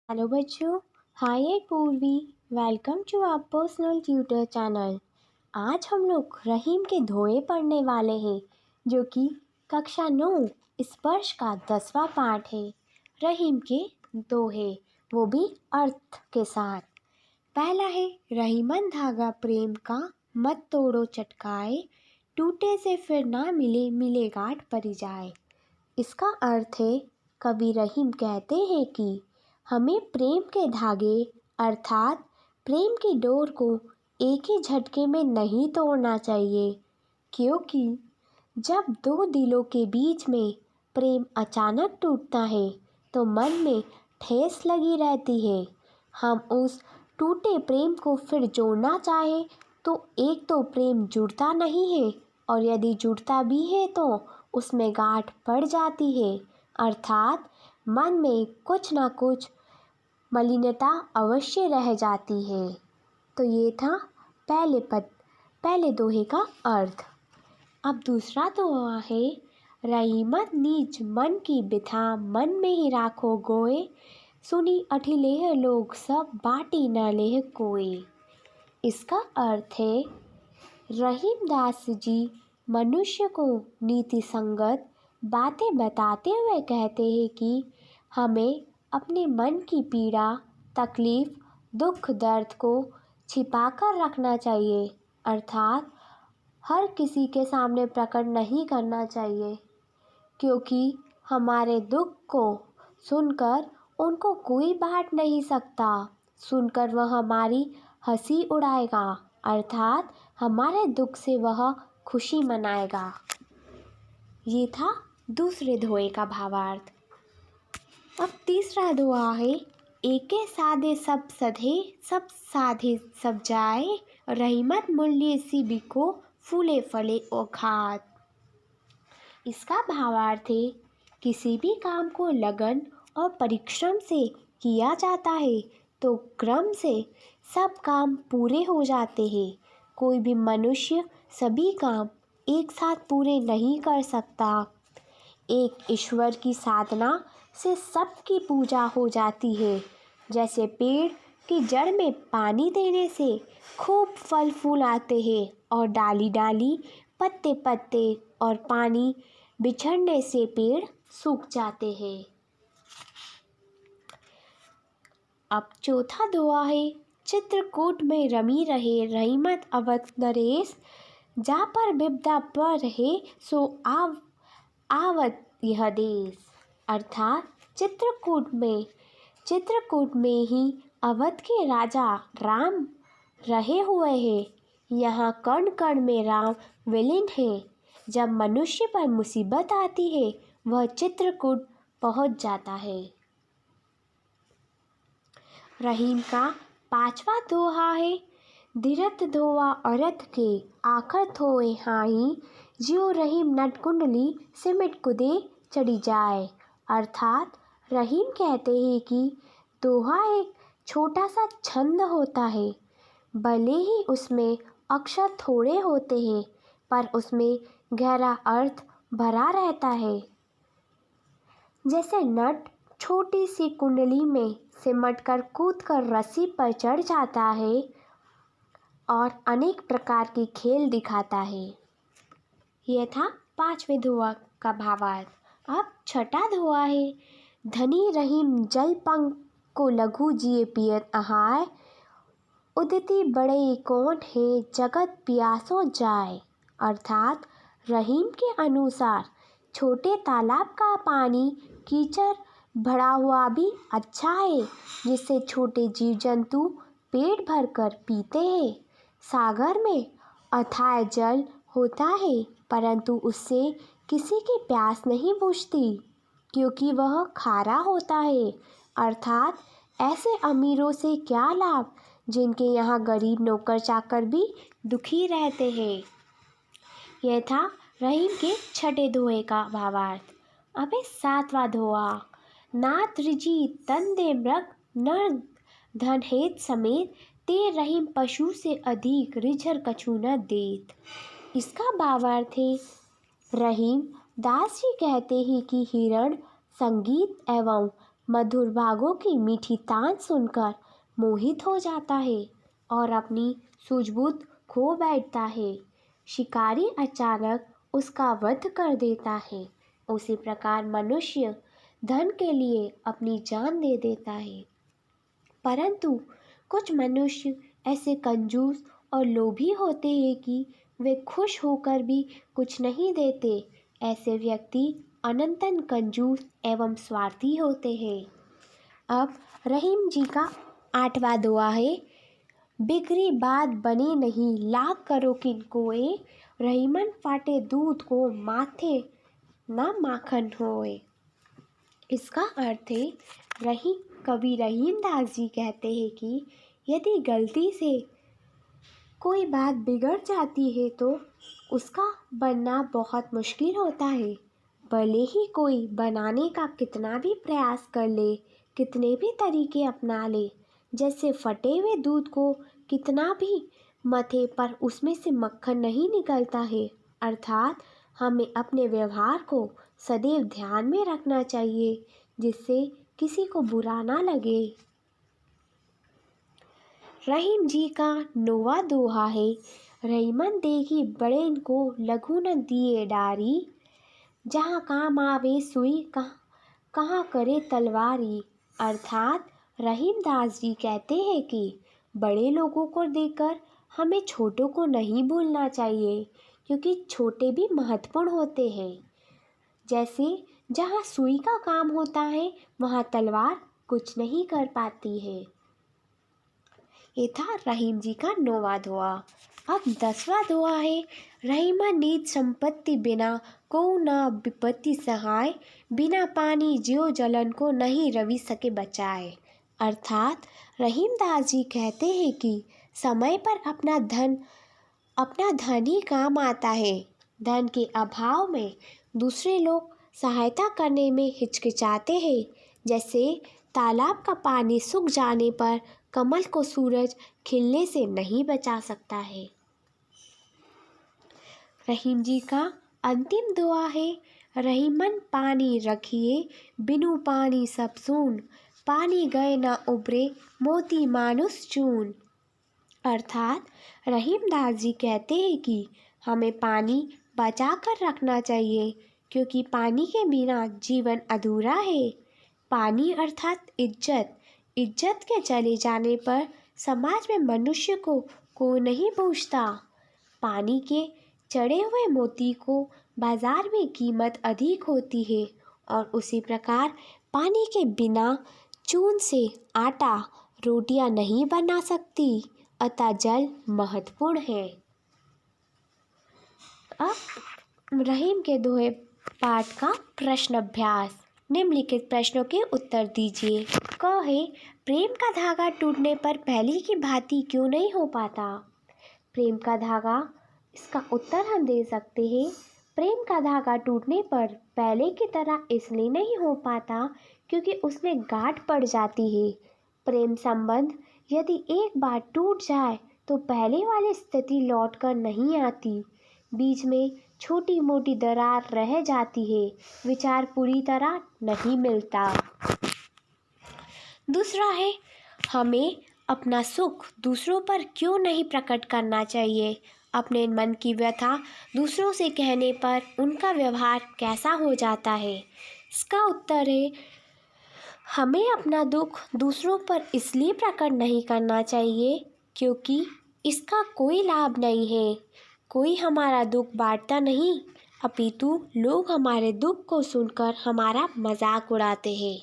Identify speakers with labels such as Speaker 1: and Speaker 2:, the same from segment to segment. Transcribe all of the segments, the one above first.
Speaker 1: Hello बच्चों, hi Purvi. Welcome to our personal tutor channel. आज हम लोग रहीम के दोहे पढ़ने वाले हैं, जो कि कक्षा 9 स्पर्श का 10वां पाठ है। रहीम के दोहे, वो भी अर्थ के साथ। पहला है, रहीमन धागा प्रेम का, मत तोड़ो चटकाए, टूटे से फिर ना मिले, मिले गांठ परी जाए। इसका अर्थ है, कवि रहीम कहते हैं कि हमें प्रेम के धागे अर्थात प्रेम की डोर को एक ही झटके में नहीं तोड़ना चाहिए, क्योंकि जब दो दिलों के बीच में प्रेम अचानक टूटता है तो मन में ठेस लगी रहती है। हम उस टूटे प्रेम को फिर जोड़ना चाहे तो एक तो प्रेम जुड़ता नहीं है, और यदि जुड़ता भी है तो उसमें गांठ पड़ जाती है, अर्थात मन में कुछ ना कुछ मलिनता अवश्य रह जाती है। तो ये था पहले दोहे का अर्थ। अब दूसरा दोहा है, रहीमत नीच मन की बिथा, मन में ही राखो गोए, सुनी अठिलेह लोग सब, बाटी न लेह कोई। इसका अर्थ है, रहीम दास जी मनुष्य को नीति संगत बातें बताते हुए कहते हैं कि हमें अपने मन की पीड़ा, तकलीफ, दुख, दर्द को छिपाकर रखना चाहिए, अर्थात हर किसी के सामने प्रकट नहीं करना चाहिए, क्योंकि हमारे दुख को सुनकर उनको कोई बांट नहीं सकता। सुनकर वह हमारी हंसी उड़ाएगा, अर्थात हमारे दुख से वह खुशी मनाएगा। ये था दूसरे दोहे का भावार्थ। अब तीसरा दोहा है, एके साधे सब सधे, सब साधे सब जाए, रहीमत मूल्य सी बिको, फूले फले औखात। इसका भावार्थ है, किसी भी काम को लगन और परिश्रम से किया जाता है तो क्रम से सब काम पूरे हो जाते हैं। कोई भी मनुष्य सभी काम एक साथ पूरे नहीं कर सकता। एक ईश्वर की साधना से सबकी पूजा हो जाती है। जैसे पेड़ की जड़ में पानी देने से खूब फल फूल आते हैं, और डाली डाली, पत्ते पत्ते और पानी बिछड़ने से पेड़ सूख जाते हैं। अब चौथा दोहा है, चित्रकूट में रमी रहे, रहीमत अवध नरेश, जा पर बिपदा पर रहे, सो आवत यह देश। अर्थात चित्रकूट में ही अवध के राजा राम रहे हुए हैं। यहाँ कण कण में राम विलीन है। जब मनुष्य पर मुसीबत आती है वह चित्रकूट पहुँच जाता है। रहीम का पांचवा दोहा है, धीरथ धोवा औरत के, आखर थोए हाई, जियो रहीम नटकुंडली, सिमट कुदे चढ़ी जाए। अर्थात रहीम कहते हैं कि दोहा एक छोटा सा छंद होता है, भले ही उसमें अक्षर थोड़े होते हैं, पर उसमें गहरा अर्थ भरा रहता है। जैसे नट छोटी सी कुंडली में सिमटकर कूदकर रस्सी पर चढ़ जाता है और अनेक प्रकार के खेल दिखाता है। यह था पांचवें दोहा का भावार्थ। अब छठा दोहा है, धनी रहीम जल पंख को लघु जिए पियत आहाय, उदिति बड़े कौन है, जगत पियासो जाए। अर्थात रहीम के अनुसार छोटे तालाब का पानी कीचड़ भरा हुआ भी अच्छा है, जिससे छोटे जीव जंतु पेट भर कर पीते हैं। सागर में अथाह जल होता है, परंतु उससे किसी की प्यास नहीं बुझती, क्योंकि वह खारा होता है। अर्थात ऐसे अमीरों से क्या लाभ, जिनके यहाँ गरीब नौकर चाकर भी दुखी रहते हैं। यह था रहीम के छठे दोहे का भावार्थ। अब सातवां दोहा, नाथ रिजी तन दे मृग, नर धन हेत समेत, ते रहीम पशु से अधिक, रिझर कछु न देत। इसका भावार्थ है, रहीम दास जी कहते हैं कि हिरण, संगीत एवं मधुर भागों की मीठी तान सुनकर मोहित हो जाता है और अपनी सूझबूझ खो बैठता है। शिकारी अचानक उसका वध कर देता है। उसी प्रकार मनुष्य धन के लिए अपनी जान दे देता है। परंतु कुछ मनुष्य ऐसे कंजूस और लोभी होते हैं कि वे खुश होकर भी कुछ नहीं देते। ऐसे व्यक्ति अनंतन कंजूस एवं स्वार्थी होते हैं। अब रहीम जी का 8वां दुआ है। बिगड़ी बात बने नहीं, लाख करो किनकोए, रहीमन फाटे दूध को माथे ना माखन होए। इसका अर्थ है, कवि रहीम दास जी कहते हैं कि यदि गलती से कोई बात बिगड़ जाती है तो उसका बनना बहुत मुश्किल होता है। भले ही कोई बनाने का कितना भी प्रयास कर ले, कितने भी तरीके अपना ले, जैसे फटे हुए दूध को कितना भी मथे पर उसमें से मक्खन नहीं निकलता है। अर्थात हमें अपने व्यवहार को सदैव ध्यान में रखना चाहिए, जिससे किसी को बुरा ना लगे। रहीम जी का 9वां दोहा है। रहीमन देखी बड़ेन को, लघु न दिए डारी, जहाँ काम आवे सुई कहाँ करे तलवारी। अर्थात रहीम दास जी कहते हैं कि बड़े लोगों को देखकर हमें छोटों को नहीं भूलना चाहिए, क्योंकि छोटे भी महत्वपूर्ण होते हैं। जैसे जहाँ सुई का काम होता है वहाँ तलवार कुछ नहीं कर पाती है। ये था रहीम जी का 9वां दोहा। अब 10वां दोहा है। रहीमा नीच संपत्ति बिना को ना विपत्ति सहाय, बिना पानी ज्यो जलन को नहीं रवि सके बचाए। अर्थात रहीम दास जी कहते हैं कि समय पर अपना धन ही काम आता है। धन के अभाव में दूसरे लोग सहायता करने में हिचकिचाते हैं। जैसे तालाब का पानी सूख जाने पर कमल को सूरज खिलने से नहीं बचा सकता है। रहीम जी का अंतिम दुआ है। रहीमन पानी रखिए, बिनु पानी सब सून, पानी गए ना उबरे, मोती मानुस चून। अर्थात रहीम दास जी कहते हैं कि हमें पानी बचा कर रखना चाहिए, क्योंकि पानी के बिना जीवन अधूरा है। पानी अर्थात इज्जत के चले जाने पर समाज में मनुष्य को नहीं पूछता। पानी के चढ़े हुए मोती को बाजार में कीमत अधिक होती है, और उसी प्रकार पानी के बिना चून से आटा रोटियां नहीं बना सकती। अतः जल महत्वपूर्ण है। अब रहीम के दोहे पाठ का प्रश्न अभ्यास। निम्नलिखित प्रश्नों के उत्तर दीजिए। क है, प्रेम का धागा टूटने पर पहले की भांति क्यों नहीं हो पाता? प्रेम का धागा, इसका उत्तर हम दे सकते हैं, प्रेम का धागा टूटने पर पहले की तरह इसलिए नहीं हो पाता क्योंकि उसमें गांठ पड़ जाती है। प्रेम संबंध यदि एक बार टूट जाए तो पहले वाली स्थिति लौट कर नहीं आती। बीच में छोटी मोटी दरार रह जाती है, विचार पूरी तरह नहीं मिलता। दूसरा है, हमें अपना सुख दूसरों पर क्यों नहीं प्रकट करना चाहिए? अपने मन की व्यथा दूसरों से कहने पर उनका व्यवहार कैसा हो जाता है? इसका उत्तर है, हमें अपना दुख दूसरों पर इसलिए प्रकट नहीं करना चाहिए क्योंकि इसका कोई लाभ नहीं है। कोई हमारा दुख बांटता नहीं, अपितु लोग हमारे दुख को सुनकर हमारा मजाक उड़ाते हैं।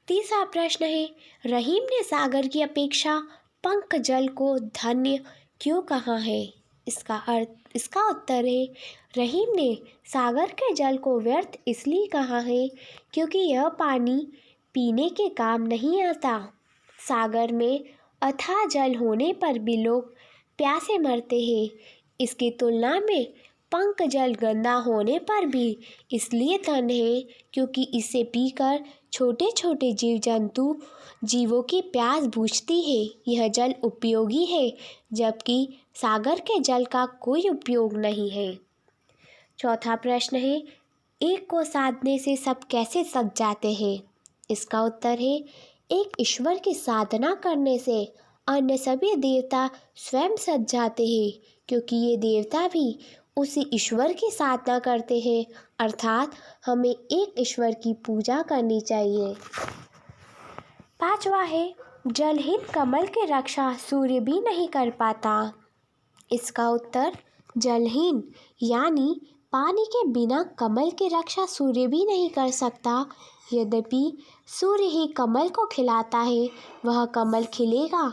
Speaker 1: तीसरा प्रश्न है, रहीम ने सागर की अपेक्षा पंख जल को धन्य क्यों कहा है? इसका उत्तर है, रहीम ने सागर के जल को व्यर्थ इसलिए कहा है क्योंकि यह पानी पीने के काम नहीं आता। सागर में अथाह जल होने पर भी लोग प्यासे मरते हैं। इसकी तुलना में पंख जल गंदा होने पर भी इसलिए धन्य है क्योंकि इसे पीकर छोटे छोटे जीवों की प्यास बुझती है। यह जल उपयोगी है, जबकि सागर के जल का कोई उपयोग नहीं है। चौथा प्रश्न है, एक को साधने से सब कैसे सज जाते हैं? इसका उत्तर है एक ईश्वर की साधना करने से अन्य सभी देवता स्वयं सज जाते हैं, क्योंकि ये देवता भी उसी ईश्वर की साधना करते हैं। अर्थात हमें एक ईश्वर की पूजा करनी चाहिए। 5वां है जलहीन कमल की रक्षा सूर्य भी नहीं कर पाता। इसका उत्तर जलहीन यानी पानी के बिना कमल की रक्षा सूर्य भी नहीं कर सकता। यद्यपि सूर्य ही कमल को खिलाता है, वह कमल खिलेगा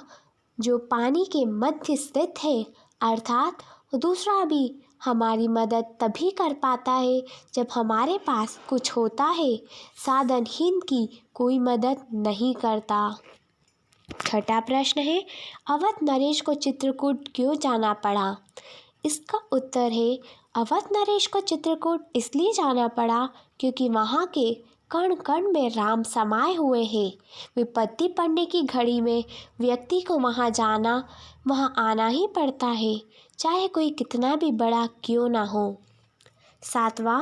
Speaker 1: जो पानी के मध्य स्थित है। अर्थात दूसरा भी हमारी मदद तभी कर पाता है जब हमारे पास कुछ होता है। साधनहीन की कोई मदद नहीं करता। 6ठा प्रश्न है अवध नरेश को चित्रकूट क्यों जाना पड़ा। इसका उत्तर है अवध नरेश को चित्रकूट इसलिए जाना पड़ा क्योंकि वहाँ के कण कण में राम समाये हुए हैं। विपत्ति पड़ने की घड़ी में व्यक्ति को वहाँ जाना, वहाँ आना ही पड़ता है, चाहे कोई कितना भी बड़ा क्यों ना हो। 7वां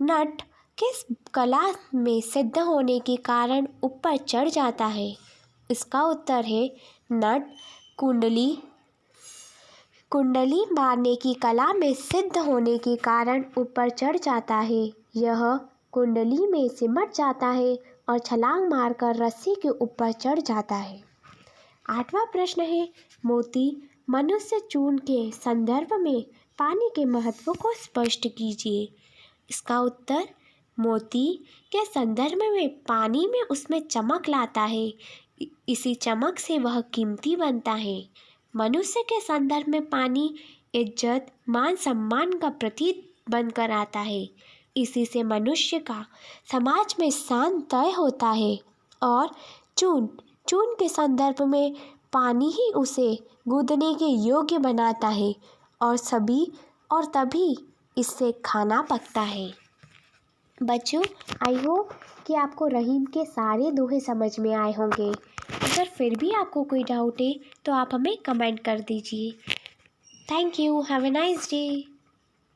Speaker 1: नट किस कला में सिद्ध होने के कारण ऊपर चढ़ जाता है। इसका उत्तर है नट कुंडली मारने की कला में सिद्ध होने के कारण ऊपर चढ़ जाता है। यह कुंडली में सिमट जाता है और छलांग मारकर रस्सी के ऊपर चढ़ जाता है। 8वां प्रश्न है मोती मनुष्य चूर्ण के संदर्भ में पानी के महत्व को स्पष्ट कीजिए। इसका उत्तर मोती के संदर्भ में पानी में उसमें चमक लाता है, इसी चमक से वह कीमती बनता है। मनुष्य के संदर्भ में पानी इज्जत मान सम्मान का प्रतीक बनकर आता है, इसी से मनुष्य का समाज में स्थान तय होता है। और चूर्ण के संदर्भ में पानी ही उसे गूंदने के योग्य बनाता है और तभी इससे खाना पकता है। बच्चों, आई होप कि आपको रहीम के सारे दोहे समझ में आए होंगे। अगर फिर भी आपको कोई डाउट है तो आप हमें कमेंट कर दीजिए। Thank you. Have a nice day.